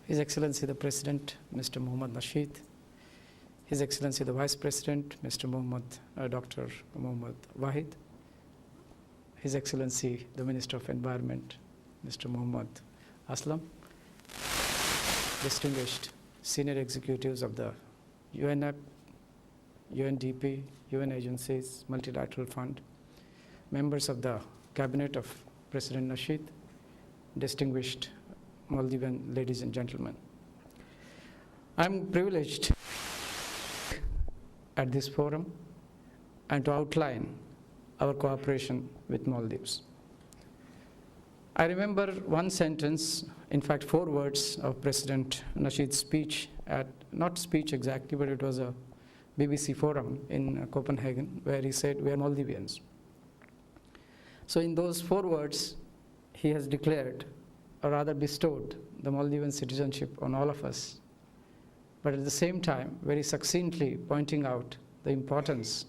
His Excellency the President, Mr. Mohammad Nasheed, His Excellency the Vice President, Mr. Dr. Mohammad Wahid, His Excellency the Minister of Environment, Mr. Mohammad Aslam, distinguished senior executives of the UNEP, UNDP, UN agencies, Multilateral Fund, members of the Cabinet of President Nasheed, distinguished Maldivian ladies and gentlemen. I'm privileged at this forum and to outline our cooperation with Maldives. I remember one sentence, in fact 4 words of President Nasheed's speech, not speech exactly, but it was a BBC forum in Copenhagen, where he said, "We are Maldivians." So in those 4 words, he has declared, or rather bestowed, the Maldivian citizenship on all of us, but at the same time, very succinctly pointing out the importance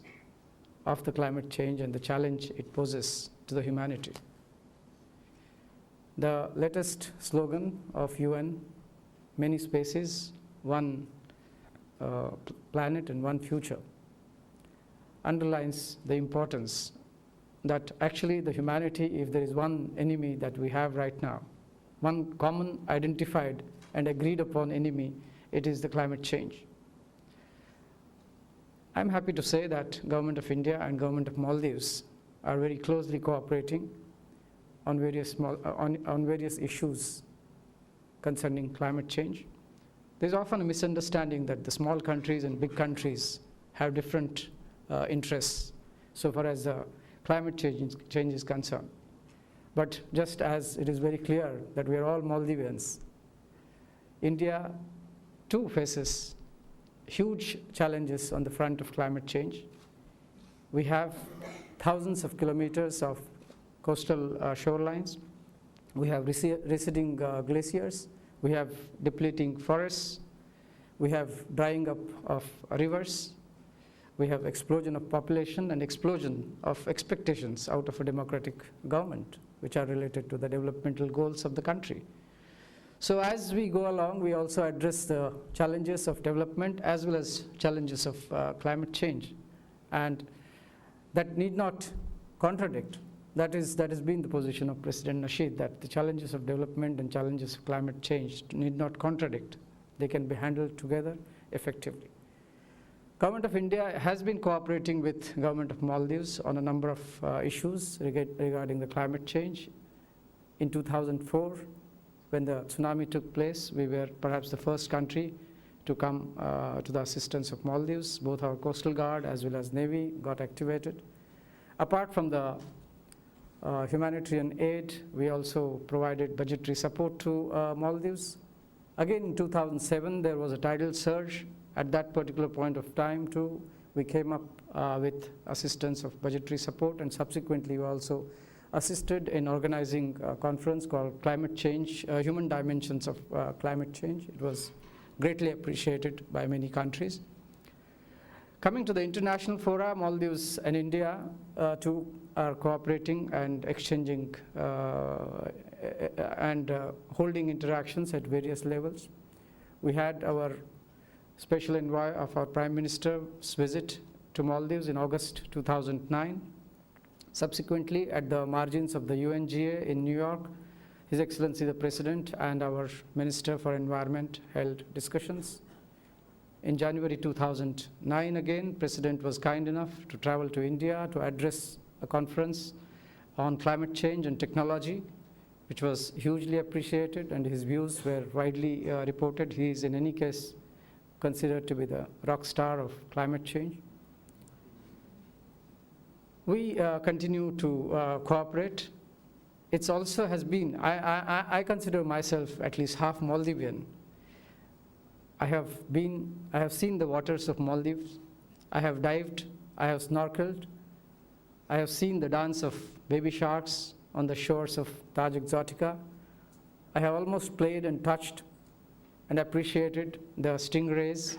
of the climate change and the challenge it poses to the humanity. The latest slogan of UN, "Many spaces, one planet and one future," underlines the importance that actually the humanity, if there is one enemy that we have right now, one common identified and agreed upon enemy, it is the climate change. I'm happy to say that Government of India and Government of Maldives are very closely cooperating on various issues concerning climate change. There's often a misunderstanding that the small countries and big countries have different interests so far as climate change is concerned. But just as it is very clear that we are all Maldivians, India too faces huge challenges on the front of climate change. We have thousands of kilometers of coastal shorelines. We have receding glaciers. We have depleting forests. We have drying up of rivers. We have explosion of population and explosion of expectations out of a democratic government, which are related to the developmental goals of the country. So as we go along, we also address the challenges of development as well as challenges of climate change. And that need not contradict. That has been the position of President Nasheed, that the challenges of development and challenges of climate change need not contradict. They can be handled together effectively. Government of India has been cooperating with Government of Maldives on a number of issues regarding the climate change. In 2004, when the tsunami took place, we were perhaps the first country to come to the assistance of Maldives. Both our Coastal Guard as well as Navy got activated. Apart from the humanitarian aid, we also provided budgetary support to Maldives. Again, in 2007, there was a tidal surge. At that particular point of time, too, we came up with assistance of budgetary support, and subsequently we also assisted in organizing a conference called Climate Change, Human Dimensions of Climate Change. It was greatly appreciated by many countries. Coming to the international fora, Maldives and India too are cooperating and exchanging and holding interactions at various levels. We had our special envoy of our Prime Minister's visit to Maldives in August 2009. Subsequently, at the margins of the UNGA in New York, His Excellency the President and our Minister for Environment held discussions. In January 2009 again, President was kind enough to travel to India to address a conference on climate change and technology, which was hugely appreciated, and his views were widely reported. He is in any case considered to be the rock star of climate change. We continue to cooperate. It also has been, I consider myself at least half Maldivian. I have seen the waters of Maldives. I have dived, I have snorkeled. I have seen the dance of baby sharks on the shores of Taj Exotica. I have almost played and touched and appreciated the stingrays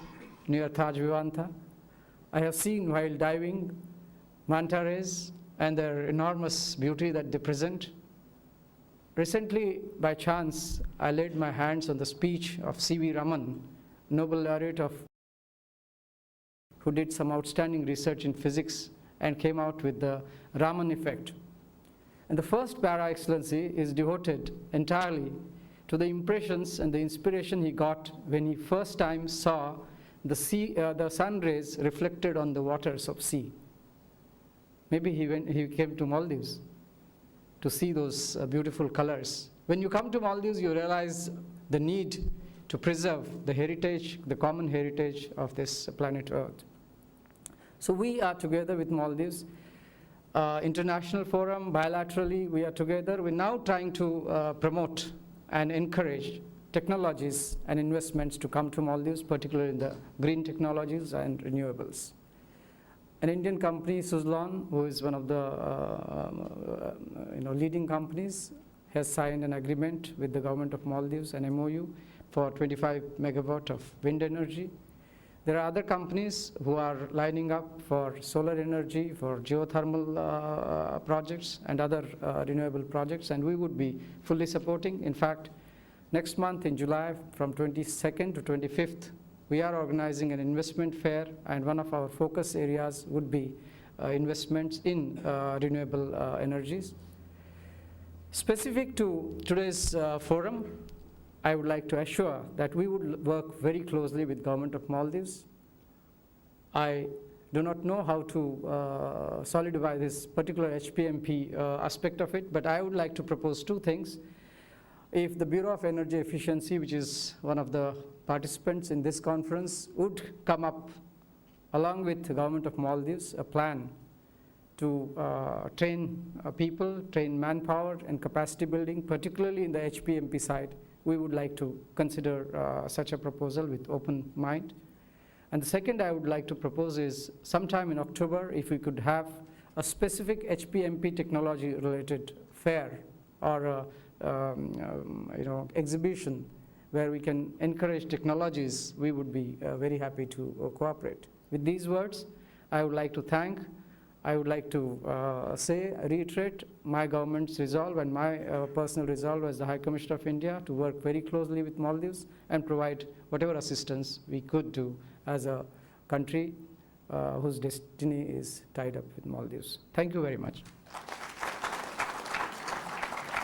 near Taj Vivanta. I have seen while diving manta rays and their enormous beauty that they present. Recently, by chance, I laid my hands on the speech of C.V. Raman, Nobel laureate who did some outstanding research in physics and came out with the Raman effect. And the first para, Excellency, is devoted entirely to the impressions and the inspiration he got when he first time saw the sun rays reflected on the waters of sea. Maybe he came to Maldives to see those beautiful colors. When you come to Maldives, you realize the need to preserve the heritage, the common heritage of this planet Earth. So we are together with Maldives, international forum, bilaterally we are together. We're now trying to promote and encourage technologies and investments to come to Maldives, particularly in the green technologies and renewables. An Indian company, Suzlon, who is one of the leading companies, has signed an agreement with the government of Maldives, an MOU, for 25 megawatt of wind energy. There are other companies who are lining up for solar energy, for geothermal projects and other renewable projects, and we would be fully supporting. In fact, next month in July, from 22nd to 25th, we are organizing an investment fair, and one of our focus areas would be investments in renewable energies. Specific to today's forum, I would like to assure that we would work very closely with government of Maldives. I do not know how to solidify this particular HPMP aspect of it, but I would like to propose two things. If the Bureau of Energy Efficiency, which is one of the participants in this conference, would come up along with the government of Maldives a plan to train people, train manpower and capacity building, particularly in the HPMP side, we would like to consider such a proposal with open mind. And the second I would like to propose is sometime in October, if we could have a specific HPMP technology related fair or exhibition where we can encourage technologies, we would be very happy to cooperate. With these words, I would like to reiterate my government's resolve and my personal resolve as the High Commissioner of India to work very closely with Maldives and provide whatever assistance we could do as a country whose destiny is tied up with Maldives. Thank you very much.